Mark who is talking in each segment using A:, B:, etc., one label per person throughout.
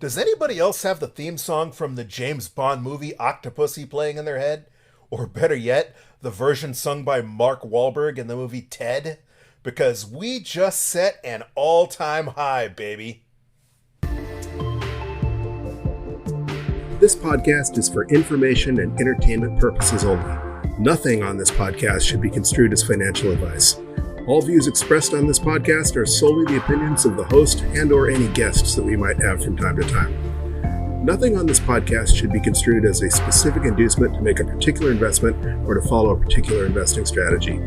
A: Does anybody else have the theme song from the James Bond movie Octopussy playing in their head? Or better yet, the version sung by Mark Wahlberg in the movie Ted? Because we just set an all-time high, baby.
B: This podcast is for information and entertainment purposes only. Nothing on this podcast should be construed as financial advice. All views expressed on this podcast are solely the opinions of the host and or any guests that we might have from time to time. Nothing on this podcast should be construed as a specific inducement to make a particular investment or to follow a particular investing strategy.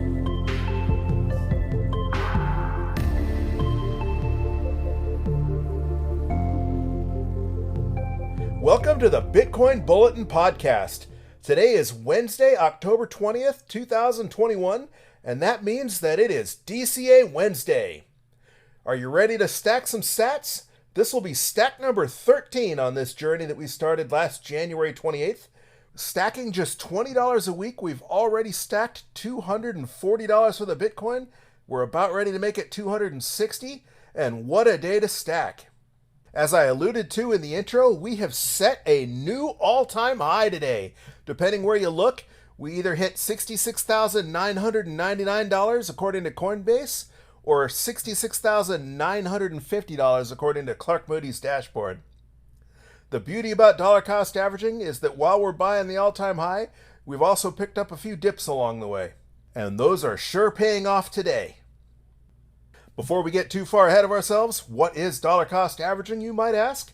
A: Welcome to the Bitcoin Bulletin Podcast. Today is Wednesday, October 20th, 2021, and that means that it is DCA Wednesday. Are you ready to stack some sats? This will be stack number 13 on this journey that we started last January 28th. Stacking just $20 a week, we've already stacked $240 for the Bitcoin. We're about ready to make it $260, and what a day to stack. As I alluded to in the intro, we have set a new all-time high today. Depending where you look, we either hit $66,999 according to Coinbase or $66,950 according to Clark Moody's dashboard. The beauty about dollar cost averaging is that while we're buying the all-time high, we've also picked up a few dips along the way. And those are sure paying off today. Before we get too far ahead of ourselves, what is dollar cost averaging, you might ask?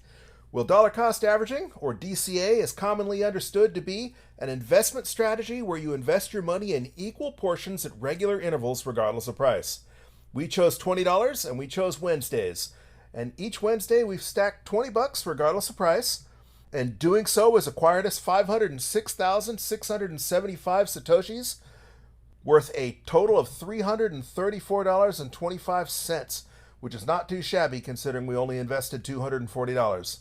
A: Well, dollar cost averaging, or DCA, is commonly understood to be an investment strategy where you invest your money in equal portions at regular intervals regardless of price. We chose $20 and we chose Wednesdays. And each Wednesday we've stacked $20 regardless of price. And doing so has acquired us 506,675 Satoshis, worth a total of $334.25, which is not too shabby considering we only invested $240.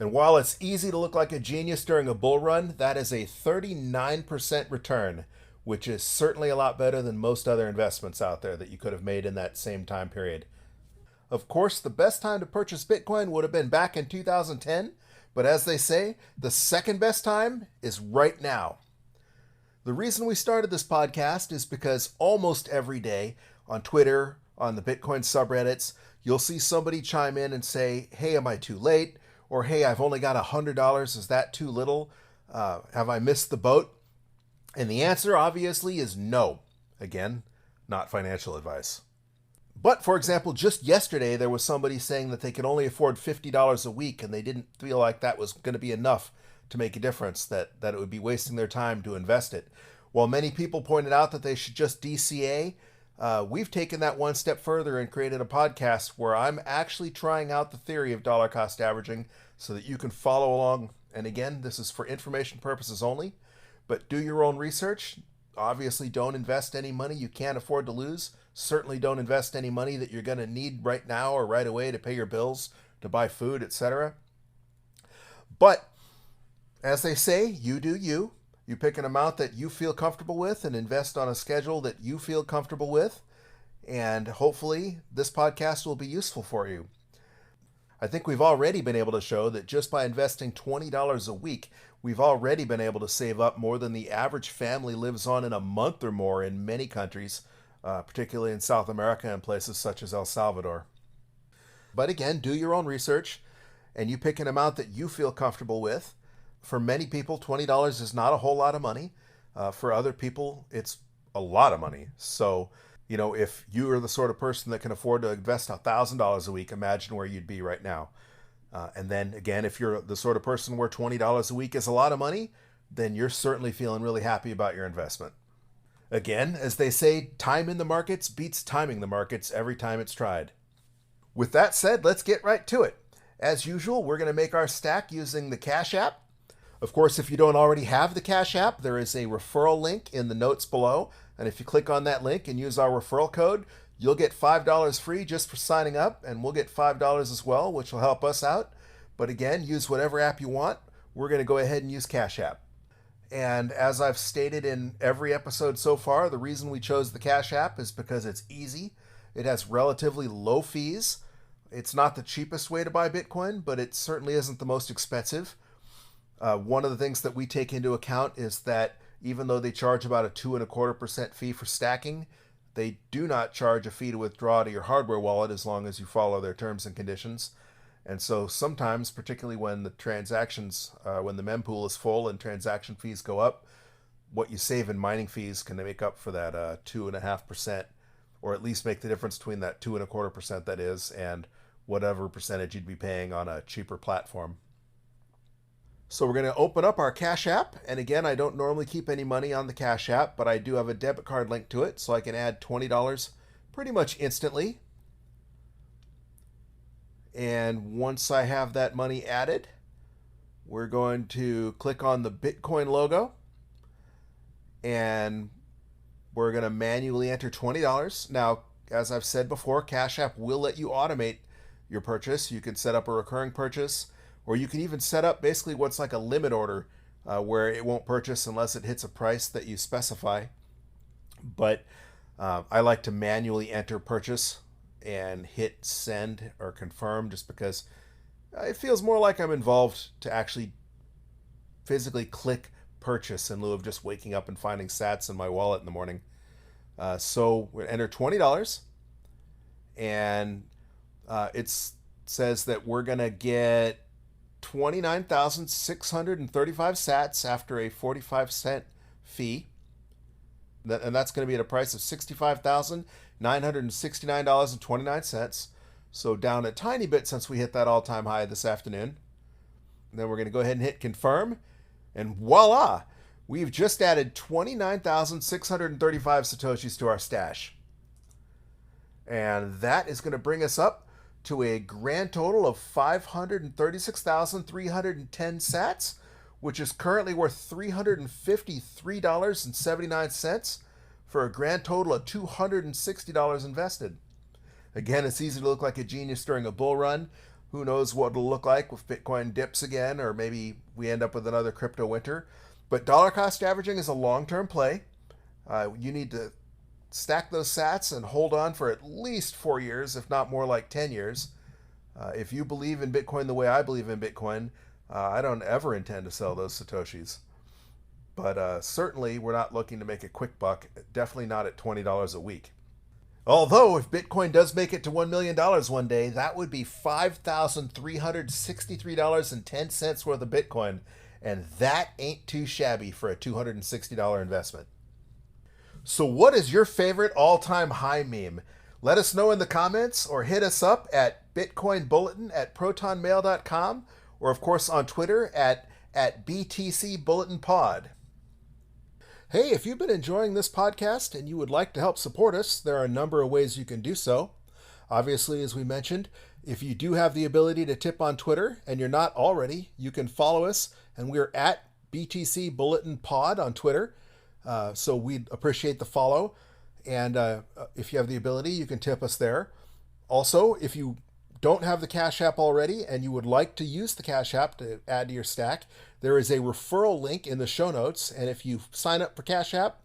A: And while it's easy to look like a genius during a bull run, that is a 39% return, which is certainly a lot better than most other investments out there that you could have made in that same time period. Of course, the best time to purchase Bitcoin would have been back in 2010, but as they say, the second best time is right now. The reason we started this podcast is because almost every day on Twitter, on the Bitcoin subreddits, you'll see somebody chime in and say, hey, am I too late? Or, hey, I've only got $100. Is that too little? Have I missed the boat? And the answer, obviously, is no. Again, not financial advice. But, for example, just yesterday, there was somebody saying that they could only afford $50 a week, and they didn't feel like that was going to be enough to make a difference, that it would be wasting their time to invest it. While many people pointed out that they should just DCA, we've taken that one step further and created a podcast where I'm actually trying out the theory of dollar cost averaging so that you can follow along. And again, this is for information purposes only, but do your own research. Obviously, don't invest any money you can't afford to lose. Certainly don't invest any money that you're going to need right now or right away to pay your bills, to buy food, etc. But as they say, you do you. You pick an amount that you feel comfortable with and invest on a schedule that you feel comfortable with. And hopefully this podcast will be useful for you. I think we've already been able to show that just by investing $20 a week, we've already been able to save up more than the average family lives on in a month or more in many countries, particularly in South America and places such as El Salvador. But again, do your own research and you pick an amount that you feel comfortable with. For many people, $20 is not a whole lot of money. For other people, it's a lot of money. So, if you are the sort of person that can afford to invest $1,000 a week, imagine where you'd be right now. And then again, if you're the sort of person where $20 a week is a lot of money, then you're certainly feeling really happy about your investment. Again, as they say, time in the markets beats timing the markets every time it's tried. With that said, let's get right to it. As usual, we're going to make our stack using the Cash App. Of course, if you don't already have the Cash App, there is a referral link in the notes below. And if you click on that link and use our referral code, you'll get $5 free just for signing up. And we'll get $5 as well, which will help us out. But again, use whatever app you want. We're going to go ahead and use Cash App. And as I've stated in every episode so far, the reason we chose the Cash App is because it's easy. It has relatively low fees. It's not the cheapest way to buy Bitcoin, but it certainly isn't the most expensive. One of the things that we take into account is that even though they charge about a 2.25% fee for stacking, they do not charge a fee to withdraw to your hardware wallet as long as you follow their terms and conditions. And so sometimes, particularly when the transactions, when the mempool is full and transaction fees go up, what you save in mining fees can make up for that 2.5%, or at least make the difference between that 2.25% that is and whatever percentage you'd be paying on a cheaper platform. So we're going to open up our Cash App. And again, I don't normally keep any money on the Cash App, but I do have a debit card linked to it, so I can add $20 pretty much instantly. And once I have that money added, we're going to click on the Bitcoin logo, and we're going to manually enter $20. Now, as I've said before, Cash App will let you automate your purchase. You can set up a recurring purchase, or you can even set up basically what's like a limit order where it won't purchase unless it hits a price that you specify. But I like to manually enter purchase and hit send or confirm, just because it feels more like I'm involved to actually physically click purchase in lieu of just waking up and finding sats in my wallet in the morning. So we enter $20, and it says that we're going to get 29,635 sats after a 45-cent fee. And that's going to be at a price of $65,969.29. So down a tiny bit since we hit that all-time high this afternoon. And then we're going to go ahead and hit confirm. And voila! We've just added 29,635 Satoshis to our stash. And that is going to bring us up to a grand total of 536,310 sats, which is currently worth $353.79 for a grand total of $260 invested. Again, it's easy to look like a genius during a bull run. Who knows what it'll look like if Bitcoin dips again, or maybe we end up with another crypto winter. But dollar cost averaging is a long-term play. You need to stack those sats and hold on for at least 4 years, if not more like 10 years. If you believe in Bitcoin the way I believe in Bitcoin, I don't ever intend to sell those Satoshis. But certainly we're not looking to make a quick buck, definitely not at $20 a week. Although if Bitcoin does make it to $1 million one day, that would be $5,363.10 worth of Bitcoin. And that ain't too shabby for a $260 investment. So what is your favorite all-time high meme? Let us know in the comments, or hit us up at bitcoinbulletin@protonmail.com, or of course on Twitter at BTC Bulletin Pod. Hey, if you've been enjoying this podcast and you would like to help support us, there are a number of ways you can do so. Obviously, as we mentioned, if you do have the ability to tip on Twitter and you're not already, you can follow us, and we're at BTC Bulletin Pod on Twitter. So we'd appreciate the follow. And if you have the ability, you can tip us there. Also, if you don't have the Cash App already and you would like to use the Cash App to add to your stack, there is a referral link in the show notes. And if you sign up for Cash App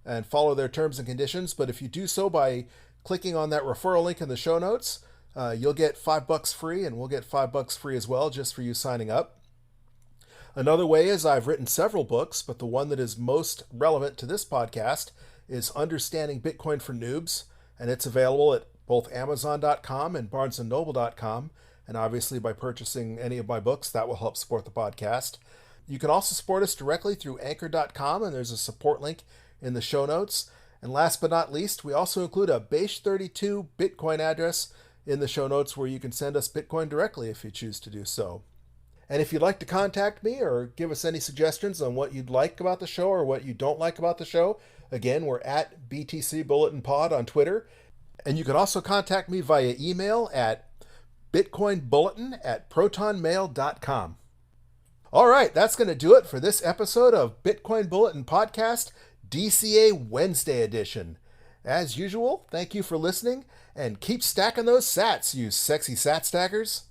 A: and follow their terms and conditions, but if you do so by clicking on that referral link in the show notes, you'll get $5 free, and we'll get $5 free as well just for you signing up. Another way is I've written several books, but the one that is most relevant to this podcast is Understanding Bitcoin for Noobs, and it's available at both Amazon.com and BarnesandNoble.com, and obviously by purchasing any of my books, that will help support the podcast. You can also support us directly through Anchor.com, and there's a support link in the show notes. And last but not least, we also include a Base32 Bitcoin address in the show notes where you can send us Bitcoin directly if you choose to do so. And if you'd like to contact me or give us any suggestions on what you'd like about the show or what you don't like about the show, again, we're at BTC Bulletin Pod on Twitter. And you can also contact me via email at bitcoinbulletin@protonmail.com. All right, that's going to do it for this episode of Bitcoin Bulletin Podcast, DCA Wednesday edition. As usual, thank you for listening, and keep stacking those sats, you sexy sat stackers.